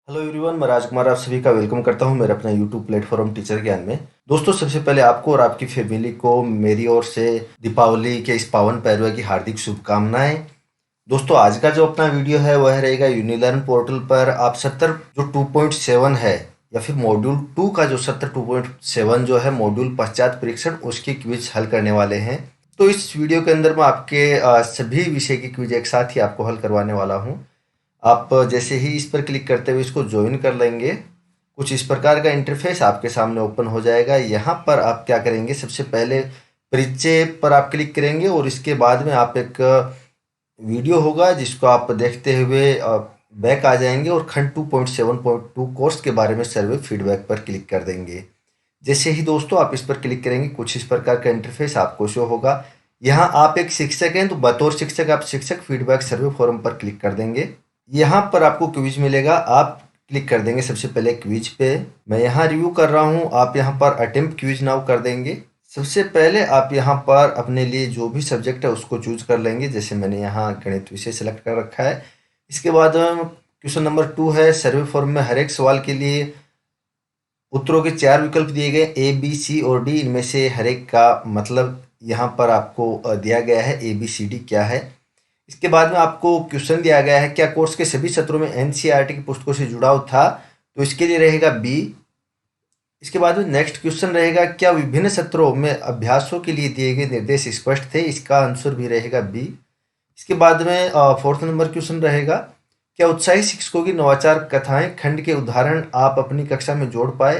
Hello everyone, मैं राजकुमार आप सभी का वेलकम करता हूं मेरे अपना यूट्यूब प्लेटफॉर्म टीचर ज्ञान में। दोस्तों, सबसे पहले आपको और आपकी फैमिली को मेरी ओर से दीपावली के इस पावन पर्व की हार्दिक शुभकामनाएं। दोस्तों, आज का जो अपना वीडियो है वह रहेगा यूनिलर्न पोर्टल पर आप सत्र जो 2.7 है या फिर मॉड्यूल 2 का जो सत्र 2.7 जो है मॉड्यूल पश्चात परीक्षण उसकी क्विज हल करने वाले हैं। तो इस वीडियो के अंदर मैं आपके सभी विषय की क्विज एक साथ ही आपको हल करवाने वाला हूँ। आप जैसे ही इस पर क्लिक करते हुए इसको ज्वाइन कर लेंगे, कुछ इस प्रकार का इंटरफेस आपके सामने ओपन हो जाएगा। यहाँ पर आप क्या करेंगे, सबसे पहले परिचय पर आप क्लिक करेंगे और इसके बाद में आप एक वीडियो होगा जिसको आप देखते हुए बैक आ जाएंगे और खंड 2.7.2 कोर्स के बारे में सर्वे फीडबैक पर क्लिक कर देंगे। जैसे ही दोस्तों आप इस पर क्लिक करेंगे, कुछ इस प्रकार का इंटरफेस आपको शो होगा। यहाँ आप एक शिक्षक हैं तो बतौर शिक्षक आप शिक्षक फीडबैक सर्वे फॉर्म पर क्लिक कर देंगे। यहाँ पर आपको क्विज मिलेगा, आप क्लिक कर देंगे सबसे पहले क्विज पे। मैं यहाँ रिव्यू कर रहा हूँ, आप यहाँ पर अटेम्प्ट क्विज नाउ कर देंगे। सबसे पहले आप यहाँ पर अपने लिए जो भी सब्जेक्ट है उसको चूज कर लेंगे, जैसे मैंने यहाँ गणित विषय सेलेक्ट कर रखा है। इसके बाद क्वेश्चन नंबर 2 है, सर्वे फॉर्म में हर एक सवाल के लिए उत्तरों के 4 विकल्प दिए गए, ए बी सी और डी। इनमें से हर एक का मतलब यहाँ पर आपको दिया गया है, ए बी सी डी क्या है। इसके बाद में आपको क्वेश्चन दिया गया है, क्या कोर्स के सभी सत्रों में एनसीईआरटी की पुस्तकों से जुड़ाव था, तो इसके लिए रहेगा बी। इसके बाद में नेक्स्ट क्वेश्चन रहेगा, क्या विभिन्न सत्रों में अभ्यासों के लिए दिए गए निर्देश स्पष्ट थे, इसका आंसर भी रहेगा बी। इसके बाद में फोर्थ नंबर क्वेश्चन रहेगा, क्या उत्साही शिक्षकों की नवाचार कथाएं खंड के उदाहरण आप अपनी कक्षा में जोड़ पाए,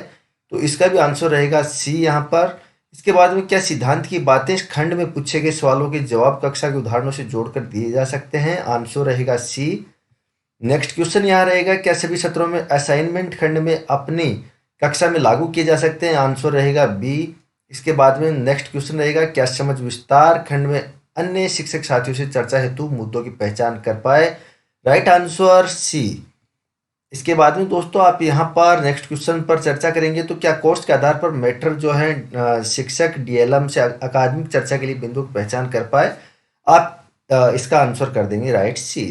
तो इसका भी आंसर रहेगा सी यहाँ पर। इसके बाद में क्या सिद्धांत की बातें इस खंड में पूछे गए सवालों के जवाब कक्षा के उदाहरणों से जोड़कर दिए जा सकते हैं, आंसर रहेगा सी। नेक्स्ट क्वेश्चन यहाँ रहेगा, क्या सभी सत्रों में असाइनमेंट खंड में अपनी कक्षा में लागू किए जा सकते हैं, आंसर रहेगा बी। इसके बाद में नेक्स्ट क्वेश्चन रहेगा, क्या समझ विस्तार खंड में अन्य शिक्षक साथियों से चर्चा हेतु मुद्दों की पहचान कर पाए, राइट आंसर सी। इसके बाद में दोस्तों आप यहाँ पर नेक्स्ट क्वेश्चन पर चर्चा करेंगे, तो क्या कोर्स के आधार पर मैटर जो है शिक्षक डीएलएम से अकादमिक चर्चा के लिए बिंदु की पहचान कर पाए, आप इसका आंसर कर देंगे राइट सी।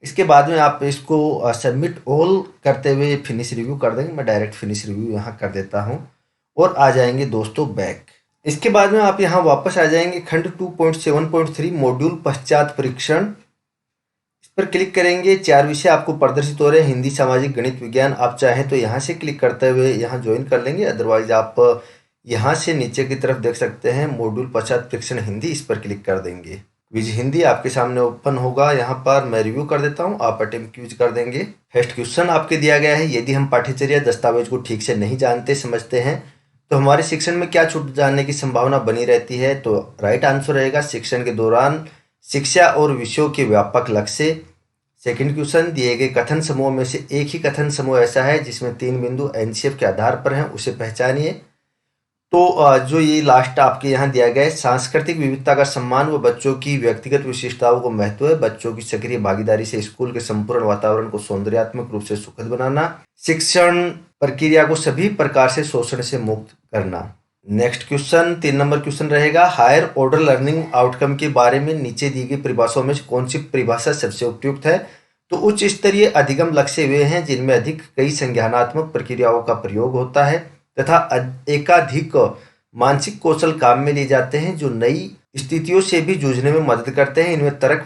इसके बाद में आप इसको सबमिट ऑल करते हुए फिनिश रिव्यू कर देंगे। मैं डायरेक्ट फिनिश रिव्यू यहाँ कर देता हूँ और आ जाएंगे दोस्तों बैक। इसके बाद में आप यहाँ वापस आ जाएंगे खंड 2.7.3 मॉड्यूल पश्चात परीक्षण, इस पर क्लिक करेंगे। 4 विषय आपको प्रदर्शित हो रहे हैं, हिंदी, सामाजिक, गणित, विज्ञान। आप चाहें तो यहाँ से क्लिक करते हुए यहाँ ज्वाइन कर लेंगे, अदरवाइज आप यहाँ से नीचे की तरफ देख सकते हैं मॉड्यूल पश्चात परीक्षण हिंदी, इस पर क्लिक कर देंगे। क्विज हिंदी आपके सामने ओपन होगा। यहाँ पर मैं रिव्यू कर देता हूँ, आप अटेम्प्ट क्विज कर देंगे। फर्स्ट क्वेश्चन आपके दिया गया है, यदि हम पाठ्यचर्या दस्तावेज को ठीक से नहीं जानते समझते हैं तो हमारे शिक्षण में क्या छूट जाने की संभावना बनी रहती है, तो राइट आंसर रहेगा शिक्षण के दौरान शिक्षा और विषयों के व्यापक लक्ष्य। सेकंड क्वेश्चन, दिए गए कथन समूह में से एक ही कथन समूह ऐसा है जिसमें 3 बिंदु एनसीएफ के आधार पर हैं, उसे पहचानिए। तो जो ये लास्ट आपके यहाँ दिया गया है, सांस्कृतिक विविधता का सम्मान व बच्चों की व्यक्तिगत विशेषताओं को महत्व है, बच्चों की सक्रिय भागीदारी से स्कूल के संपूर्ण वातावरण को सौंदर्यात्मक रूप से सुखद बनाना, शिक्षण प्रक्रिया को सभी प्रकार से शोषण से मुक्त करना। नेक्स्ट क्वेश्चन 3 नंबर क्वेश्चन रहेगा, हायर ऑर्डर लर्निंग आउटकम के बारे में नीचे दी गई परिभाषाओं में कौन सी परिभाषा सबसे उपयुक्त है, तो उच्च स्तरीय अधिगम लक्ष्य वे हैं जिनमें अधिक कई संज्ञानात्मक प्रक्रियाओं का प्रयोग होता है तथा एकाधिक मानसिक कौशल काम में लिए जाते हैं जो नई स्थितियों से भी जूझने में मदद करते हैं। इनमें तर्क,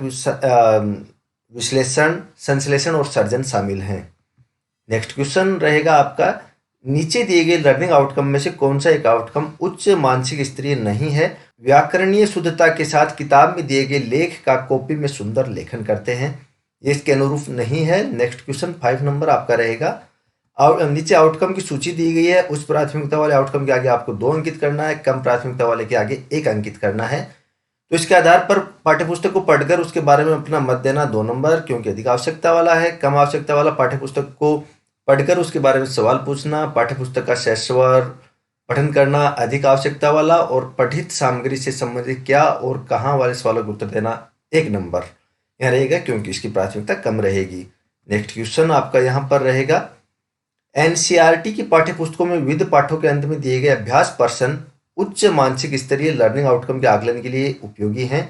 विश्लेषण, संश्लेषण और सर्जन शामिल हैं। नेक्स्ट क्वेश्चन रहेगा आपका, नीचे दिए गए लर्निंग आउटकम में से कौन सा एक आउटकम उच्च मानसिक स्तरीय नहीं है, व्याकरणीय शुद्धता के साथ किताब में दिए गए लेख का कॉपी में सुंदर लेखन करते हैं, ये इसके अनुरूप नहीं है। नेक्स्ट क्वेश्चन 5 नंबर आपका रहेगा, नीचे आउटकम की सूची दी गई है, उच्च प्राथमिकता वाले आउटकम के आगे आपको 2 अंकित करना है, कम प्राथमिकता वाले के आगे 1 अंकित करना है। तो इसके आधार पर पाठ्यपुस्तक को पढ़कर उसके बारे में अपना मत देना 2 नंबर, क्योंकि अधिक आवश्यकता वाला है। कम आवश्यकता वाला, पाठ्यपुस्तक को पढ़कर उसके बारे में सवाल पूछना, पाठ्यपुस्तक का सविस्तर पठन करना अधिक आवश्यकता वाला, और पठित सामग्री से संबंधित क्या और कहाँ वाले सवालों का उत्तर देना 1 नंबर यहाँ रहेगा, क्योंकि इसकी प्राथमिकता कम रहेगी। नेक्स्ट क्वेश्चन आपका यहाँ पर रहेगा, एनसीईआरटी की पाठ्यपुस्तकों में विविध पाठों के अंत में दिए गए अभ्यास प्रश्न उच्च मानसिक स्तरीय लर्निंग आउटकम के आकलन के लिए उपयोगी हैं।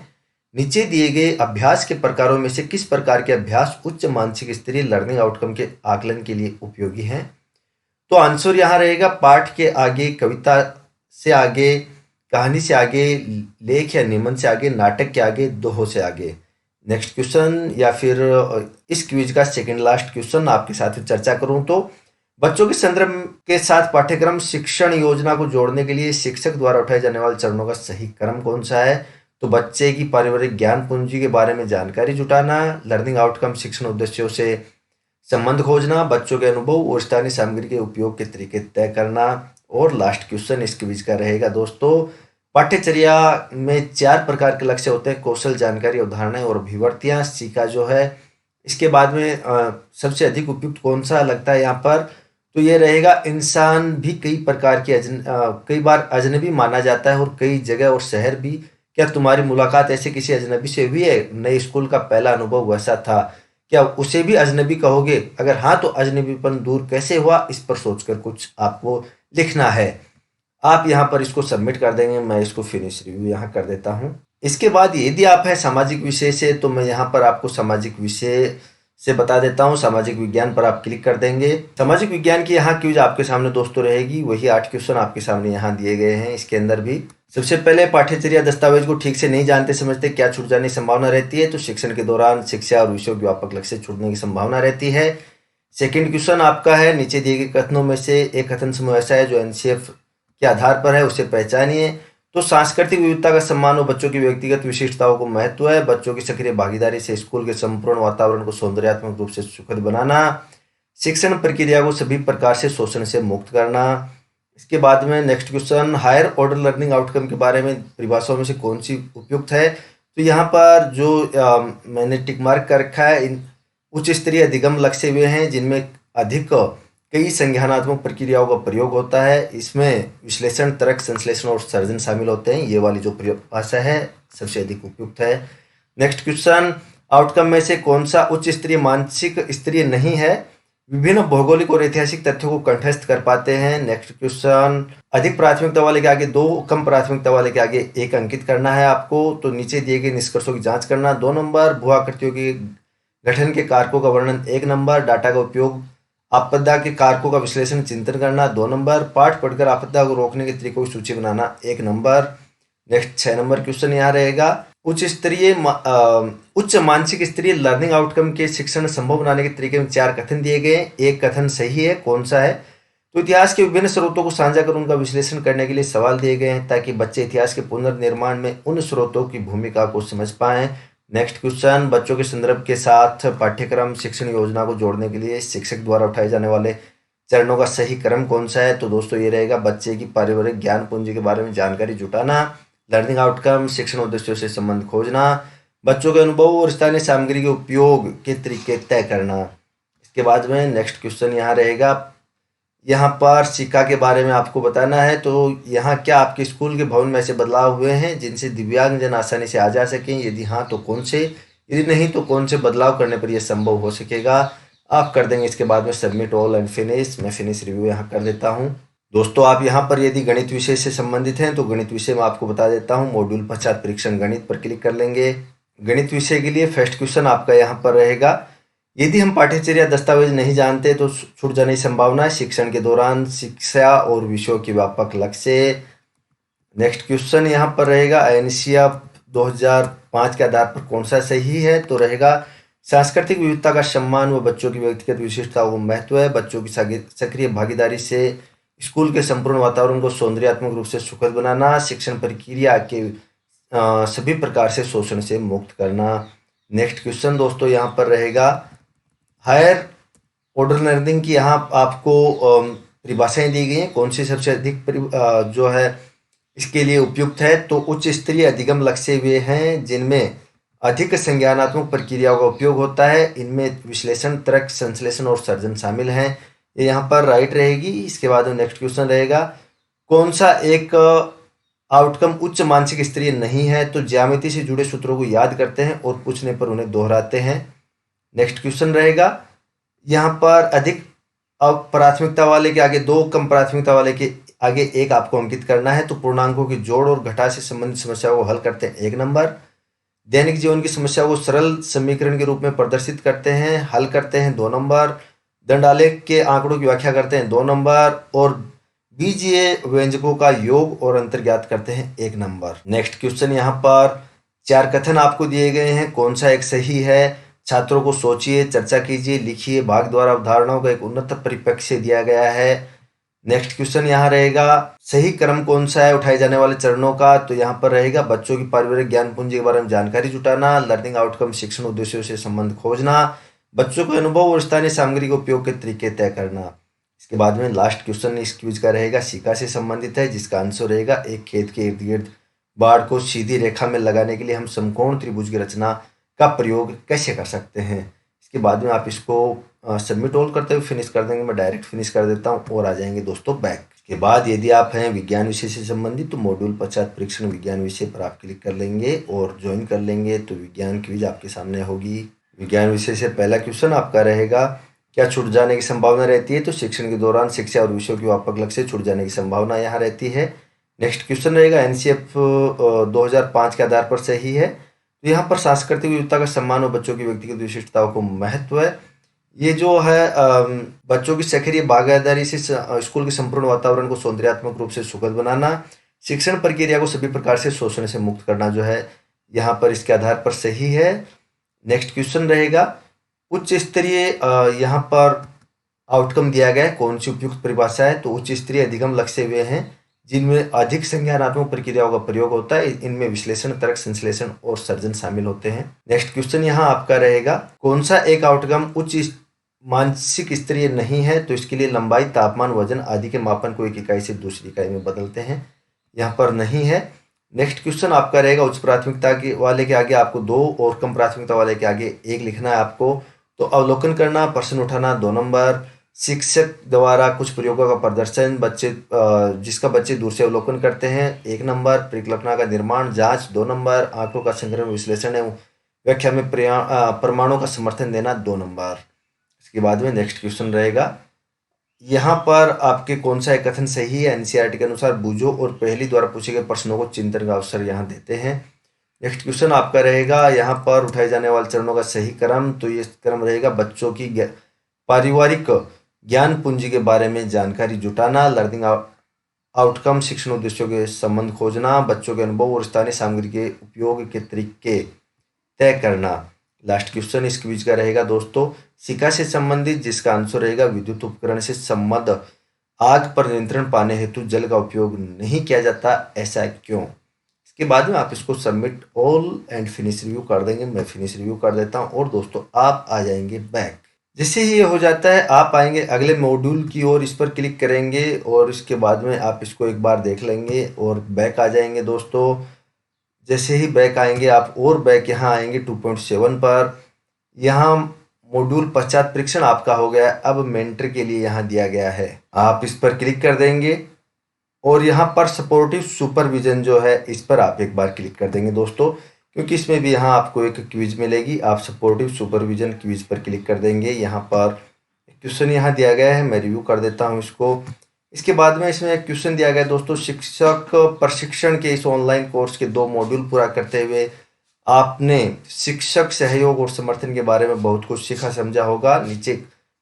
नीचे दिए गए अभ्यास के प्रकारों में से किस प्रकार के अभ्यास उच्च मानसिक स्तरीय लर्निंग आउटकम के आकलन के लिए उपयोगी हैं? तो आंसर यहाँ रहेगा पाठ के आगे, कविता से आगे, कहानी से आगे, लेख या निबंध से आगे, नाटक के आगे, दोहो से आगे। नेक्स्ट क्वेश्चन या फिर इस क्विज का सेकंड लास्ट क्वेश्चन आपके साथ चर्चा करूं तो बच्चों के संदर्भ के साथ पाठ्यक्रम शिक्षण योजना को जोड़ने के लिए शिक्षक द्वारा उठाए जाने वाले चरणों का सही क्रम कौन सा है? तो बच्चे की पारिवारिक ज्ञान पूंजी के बारे में जानकारी जुटाना, लर्निंग आउटकम शिक्षण उद्देश्यों से संबंध खोजना, बच्चों के अनुभव और स्थानीय सामग्री के उपयोग के तरीके तय करना। और लास्ट क्वेश्चन इस क्विज का रहेगा दोस्तों, पाठ्यचर्या में 4 प्रकार के लक्ष्य होते हैं: कौशल, जानकारी, अवधारणाएं और अभिव्यक्तियां। सीखा जो है इसके बाद में सबसे अधिक उपयुक्त कौन सा लगता है यहाँ पर? तो ये रहेगा, इंसान भी कई प्रकार के कई बार अजनबी माना जाता है और कई जगह और शहर भी। क्या तुम्हारी मुलाकात ऐसे किसी अजनबी से हुई है? नए स्कूल का पहला अनुभव वैसा था, क्या उसे भी अजनबी कहोगे? अगर हाँ तो अजनबीपन दूर कैसे हुआ, इस पर सोचकर कुछ आपको लिखना है। आप यहाँ पर इसको सबमिट कर देंगे, मैं इसको फिनिश रिव्यू यहाँ कर देता हूँ। इसके बाद यदि आप है सामाजिक विषय से, तो मैं यहाँ पर आपको सामाजिक विषय से बता देता हूँ। सामाजिक विज्ञान पर आप क्लिक कर देंगे। सामाजिक विज्ञान की यहाँ क्विज आपके सामने दोस्तों रहेगी, वही 8 क्वेश्चन आपके सामने यहाँ दिए गए हैं। इसके अंदर भी सबसे पहले, पाठ्यचर्या दस्तावेज को ठीक से नहीं जानते समझते क्या छूट जाने की संभावना रहती है? तो शिक्षण के दौरान शिक्षा और विषयों के व्यापक लक्ष्य छूटने की संभावना रहती है। सेकंड क्वेश्चन आपका है, नीचे दिए गए कथनों में से एक कथन समूह ऐसा है जो एनसीएफ के आधार पर है, उसे पहचानिए। तो सांस्कृतिक विविधता का सम्मान और बच्चों की व्यक्तिगत विशिष्टताओं को महत्व है। बच्चों की सक्रिय भागीदारी से स्कूल के संपूर्ण वातावरण को सौंदर्यात्मक रूप से सुखद बनाना। शिक्षण प्रक्रिया को सभी प्रकार से शोषण से मुक्त करना। इसके बाद में next question, higher order learning outcome के बारे में परिभाषाओं में से कौन सी उपयुक्त है? तो यहाँ पर जो मैंने टिक मार्क कर रखा है, इन उच्च स्तरीय अधिगम लक्ष्य वे हैं जिनमें अधिक कई संज्ञानात्मक प्रक्रियाओं का प्रयोग होता है। इसमें विश्लेषण, तर्क, संश्लेषण और सर्जन शामिल होते हैं। ये वाली जो परिभाषा है सबसे अधिक उपयुक्त है। नेक्स्ट क्वेश्चन, आउटकम में से कौन सा उच्च स्तरीय मानसिक स्तरीय नहीं है? विभिन्न भौगोलिक और ऐतिहासिक तथ्यों को कंठस्थ कर पाते हैं। नेक्स्ट क्वेश्चन, अधिक प्राथमिकता वाले के आगे 2, कम प्राथमिकता वाले के आगे 1 अंकित करना है आपको। तो नीचे दिए गए निष्कर्षों की जांच करना 2 नंबर, भू आकृतियों के गठन के कारकों का वर्णन 1 नंबर, डाटा का उपयोग, आपदा के कारकों का विश्लेषण चिंतन करना 2 नंबर, पाठ पढ़कर आपदा को रोकने के तरीकों की सूची बनाना 1 नंबर। नेक्स्ट 6 नंबर क्वेश्चन यहाँ रहेगा, उच्च मानसिक स्तरीय लर्निंग आउटकम के शिक्षण संभव बनाने के तरीके में 4 कथन दिए गए हैं, 1 कथन सही है, कौन सा है? तो इतिहास के विभिन्न स्रोतों को साझा कर उनका विश्लेषण करने के लिए सवाल दिए गए हैं ताकि बच्चे इतिहास के पुनर्निर्माण में उन स्रोतों की भूमिका को समझ पाएं। नेक्स्ट क्वेश्चन, बच्चों के संदर्भ के साथ पाठ्यक्रम शिक्षण योजना को जोड़ने के लिए शिक्षक द्वारा उठाए जाने वाले चरणों का सही क्रम कौन सा है? तो दोस्तों ये रहेगा, बच्चे की पारिवारिक ज्ञान पूंजी के बारे में जानकारी जुटाना, लर्निंग आउटकम शिक्षण उद्देश्यों से संबंध खोजना, बच्चों के अनुभव और स्थानीय सामग्री के उपयोग के तरीके तय करना। इसके बाद में नेक्स्ट क्वेश्चन यहाँ रहेगा, यहाँ पर शिक्षा के बारे में आपको बताना है। तो यहाँ क्या आपके स्कूल के भवन में ऐसे बदलाव हुए हैं जिनसे दिव्यांगजन आसानी से आ जा सकें? यदि हाँ तो कौन से, यदि नहीं तो कौन से बदलाव करने पर यह संभव हो सकेगा? आप कर देंगे। इसके बाद में सबमिट ऑल एंड फिनिश, मैं फिनिश रिव्यू यहाँ कर देता हूँ। दोस्तों आप यहाँ पर यदि गणित विषय से संबंधित हैं तो गणित विषय में आपको बता देता हूँ, मॉड्यूल 50 परीक्षण गणित पर क्लिक कर लेंगे। गणित विषय के लिए फर्स्ट क्वेश्चन आपका यहाँ पर रहेगा, यदि हम पाठ्यचर्या दस्तावेज नहीं जानते तो छूट जाने की संभावना है। शिक्षण के दौरान शिक्षा और विषयों के व्यापक लक्ष्य। नेक्स्ट क्वेश्चन यहाँ पर रहेगा, एनसीआ 2005 के आधार पर कौन सा सही है? तो रहेगा, सांस्कृतिक विविधता का सम्मान व बच्चों की व्यक्तिगत विशिष्टताओं को महत्व है। बच्चों की सक्रिय भागीदारी से स्कूल के संपूर्ण वातावरण को सौंदर्यात्मक रूप से सुखद बनाना, शिक्षण प्रक्रिया के सभी प्रकार से शोषण से मुक्त करना। नेक्स्ट क्वेश्चन दोस्तों यहाँ पर रहेगा, हायर ऑर्डर लर्निंग की यहाँ आपको परिभाषाएं दी गई हैं, कौन सी सबसे अधिक जो है इसके लिए उपयुक्त है? तो उच्च स्तरीय अधिगम लक्ष्य वे हैं जिनमें अधिक संज्ञानात्मक प्रक्रियाओं का उपयोग होता है। इनमें विश्लेषण, तर्क, संश्लेषण और सर्जन शामिल हैं। ये यहाँ पर राइट रहेगी। इसके बाद नेक्स्ट क्वेश्चन रहेगा, कौन सा एक आउटकम उच्च मानसिक स्तरीय नहीं है? तो ज्यामिति से जुड़े सूत्रों को याद करते हैं और पूछने पर उन्हें दोहराते हैं। नेक्स्ट क्वेश्चन रहेगा, यहाँ पर अधिक प्राथमिकता वाले के आगे 2, कम प्राथमिकता वाले के आगे 1 आपको अंकित करना है। तो पूर्णांकों के जोड़ और घटा से संबंधित समस्याओं को हल करते हैं 1 नंबर। दैनिक जीवन की समस्या को सरल समीकरण के रूप में प्रदर्शित करते हैं, हल करते हैं 2 नंबर। दंड आलेख के आंकड़ों की व्याख्या करते हैं 2 नंबर। और बीजीय व्यंजकों का योग और अंतर ज्ञात करते हैं 1 नंबर। नेक्स्ट क्वेश्चन यहाँ पर 4 कथन आपको दिए गए हैं, कौन सा एक सही है? छात्रों को सोचिए, चर्चा कीजिए, लिखिए। भाग द्वारा अवधारणाओं का एक उन्नत परिप्रेक्ष्य दिया गया है। नेक्स्ट क्वेश्चन यहाँ रहेगा, सही क्रम कौन सा है उठाए जाने वाले चरणों का? तो यहाँ पर रहेगा बच्चों की पारिवारिक ज्ञान पूंजी के बारे में जानकारी जुटाना, लर्निंग आउटकम शिक्षण उद्देश्यों से संबंध खोजना, बच्चों के अनुभव और स्थानीय सामग्री के उपयोग के तरीके तय करना। इसके बाद में लास्ट क्वेश्चन इस क्विज का रहेगा, सिक्का से संबंधित है, जिसका आंसर रहेगा एक खेत के इर्द गिर्द बाढ़ को सीधी रेखा में लगाने के लिए हम समकोण त्रिभुज की रचना का प्रयोग कैसे कर सकते हैं। इसके बाद में आप इसको सबमिट ऑल करते हुए फिनिश कर देंगे। मैं डायरेक्ट फिनिश कर देता हूँ और आ जाएंगे दोस्तों बैक। के बाद यदि आप हैं विज्ञान विषय से संबंधित तो मॉड्यूल 50 परीक्षण विज्ञान विषय पर आप क्लिक कर लेंगे और ज्वाइन कर लेंगे तो विज्ञान क्विज आपके सामने होगी। विज्ञान विषय से पहला क्वेश्चन आपका रहेगा, क्या छूट जाने की संभावना रहती है? तो शिक्षण के दौरान शिक्षा और विषयों की व्यापक लक्ष्य से छूट जाने की संभावना यहाँ रहती है। नेक्स्ट क्वेश्चन रहेगा, एनसीएफ 2005 के आधार पर सही है। तो यहाँ पर सांस्कृतिक विविधता का सम्मान और बच्चों की व्यक्तिगत विशिष्टताओं को महत्व है। ये जो है बच्चों की सक्रिय भागीदारी से स्कूल के संपूर्ण वातावरण को सौंदर्यात्मक रूप से सुखद बनाना, शिक्षण प्रक्रिया को सभी प्रकार से शोषण से मुक्त करना जो है यहाँ पर इसके आधार पर सही है। नेक्स्ट क्वेश्चन रहेगा, उच्च स्तरीय यहाँ पर आउटकम दिया गया है, कौन सी उपयुक्त परिभाषा है? तो उच्च स्तरीय अधिगम लक्ष्य वे हैं जिनमें अधिक संज्ञानात्मक प्रक्रियाओं का प्रयोग होता है। इनमें विश्लेषण, तर्क, संश्लेषण और सर्जन शामिल होते हैं। नेक्स्ट क्वेश्चन यहाँ आपका रहेगा, कौन सा एक आउटकम उच्च मानसिक स्तरीय नहीं है? तो इसके लिए लंबाई, तापमान, वजन आदि के मापन को एक इकाई से दूसरी इकाई में बदलते हैं, यहाँ पर नहीं है। नेक्स्ट क्वेश्चन आपका रहेगा, उच्च प्राथमिकता के वाले के आगे आपको 2 और कम प्राथमिकता वाले के आगे 1 लिखना है आपको। तो अवलोकन करना, प्रश्न उठाना 2 नंबर, शिक्षक द्वारा कुछ प्रयोगों का प्रदर्शन जिसका बच्चे दूर से अवलोकन करते हैं 1 नंबर, परिकल्पना का निर्माण, जांच 2 नंबर, आंकड़ों का संग्रह, विश्लेषण एवं व्याख्या में प्रमाणों का समर्थन देना 2 नंबर। इसके बाद में नेक्स्ट क्वेश्चन रहेगा, यहाँ पर आपके कौन सा एक कथन सही है? एनसीईआरटी के अनुसार बूझो और पहली द्वारा पूछे गए प्रश्नों को चिंतन का अवसर यहाँ देते हैं। नेक्स्ट क्वेश्चन आपका रहेगा, यहाँ पर उठाए जाने वाले चरणों का सही क्रम। तो ये क्रम रहेगा, बच्चों की पारिवारिक ज्ञान पूंजी के बारे में जानकारी जुटाना, लर्निंग आउटकम शिक्षण उद्देश्यों के संबंध खोजना, बच्चों के अनुभव और स्थानीय सामग्री के उपयोग के तरीके तय करना। लास्ट क्वेश्चन इस क्विज का रहेगा दोस्तों, सिक्का से संबंधित, जिसका आंसर रहेगा विद्युत उपकरण से संबद्ध आग पर नियंत्रण पाने हेतु जल का उपयोग नहीं किया जाता, ऐसा क्यों? इसके बाद में आप इसको submit all and finish review कर देंगे। मैं फिनिश रिव्यू कर देता हूँ और दोस्तों आप आ जाएंगे बैक। जैसे ही ये हो जाता है आप आएंगे अगले मॉड्यूल की ओर, इस पर क्लिक करेंगे और इसके बाद में आप इसको एक बार देख लेंगे और बैक आ जाएंगे दोस्तों। जैसे ही बैक आएंगे आप और बैक यहाँ आएंगे 2.7 पर। यहाँ मॉड्यूल 50 परीक्षण आपका हो गया है। अब मेंटर के लिए यहाँ दिया गया है, आप इस पर क्लिक कर देंगे और यहाँ पर सपोर्टिव सुपरविजन जो है इस पर आप एक बार क्लिक कर देंगे दोस्तों, क्योंकि इसमें भी यहाँ आपको एक क्विज मिलेगी। आप सपोर्टिव सुपरविजन क्विज पर क्लिक कर देंगे। यहाँ पर क्वेश्चन यहाँ दिया गया है, मैं रिव्यू कर देता हूँ इसको। इसके बाद में इसमें एक क्वेश्चन दिया गया है दोस्तों, शिक्षक प्रशिक्षण के इस ऑनलाइन कोर्स के 2 मॉड्यूल पूरा करते हुए आपने शिक्षक सहयोग और समर्थन के बारे में बहुत कुछ सीखा समझा होगा। नीचे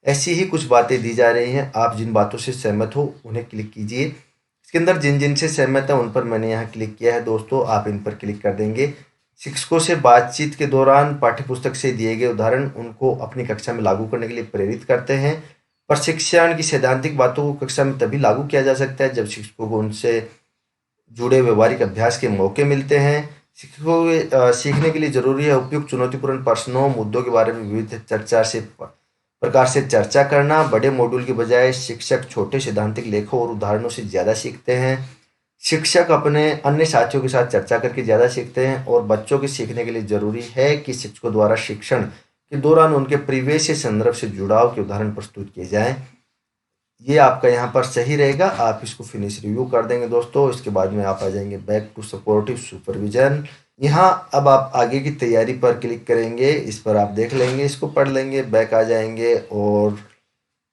ऐसी ही कुछ बातें दी जा रही हैं, आप जिन बातों से सहमत हो उन्हें क्लिक कीजिए। इसके अंदर जिन जिन से सहमत है उन पर मैंने यहाँ क्लिक किया है दोस्तों, आप इन पर क्लिक कर देंगे। शिक्षकों से बातचीत के दौरान पाठ्यपुस्तक से दिए गए उदाहरण उनको अपनी कक्षा में लागू करने के लिए प्रेरित करते हैं। प्रशिक्षण की सैद्धांतिक बातों को कक्षा में तभी लागू किया जा सकता है जब शिक्षकों को उनसे जुड़े व्यवहारिक अभ्यास के मौके मिलते हैं। शिक्षकों के सीखने के लिए जरूरी है उपयुक्त चुनौतीपूर्ण प्रश्नों, मुद्दों के बारे में विविध प्रकार से चर्चा करना। बड़े मॉड्यूल के बजाय शिक्षक छोटे सैद्धांतिक लेखों और उदाहरणों से ज़्यादा सीखते हैं। शिक्षक अपने अन्य साथियों के साथ चर्चा करके ज़्यादा सीखते हैं और बच्चों के सीखने के लिए ज़रूरी है कि शिक्षकों द्वारा शिक्षण के दौरान उनके परिवेश से संदर्भ से जुड़ाव के उदाहरण प्रस्तुत किए जाएं। ये आपका यहाँ पर सही रहेगा, आप इसको फिनिश रिव्यू कर देंगे दोस्तों। इसके बाद में आप आ जाएंगे बैक टू सपोर्टिव सुपरविजन। यहाँ अब आप आगे की तैयारी पर क्लिक करेंगे, इस पर आप देख लेंगे, इसको पढ़ लेंगे, बैक आ जाएंगे और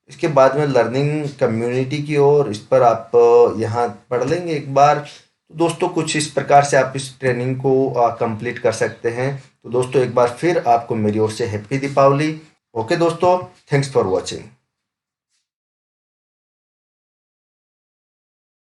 इसके बाद में लर्निंग कम्युनिटी की ओर, इस पर आप यहाँ पढ़ लेंगे एक बार। तो दोस्तों कुछ इस प्रकार से आप इस ट्रेनिंग को कंप्लीट कर सकते हैं। तो दोस्तों एक बार फिर आपको मेरी ओर से हैप्पी दीपावली। ओके दोस्तों, थैंक्स फॉर वॉचिंग।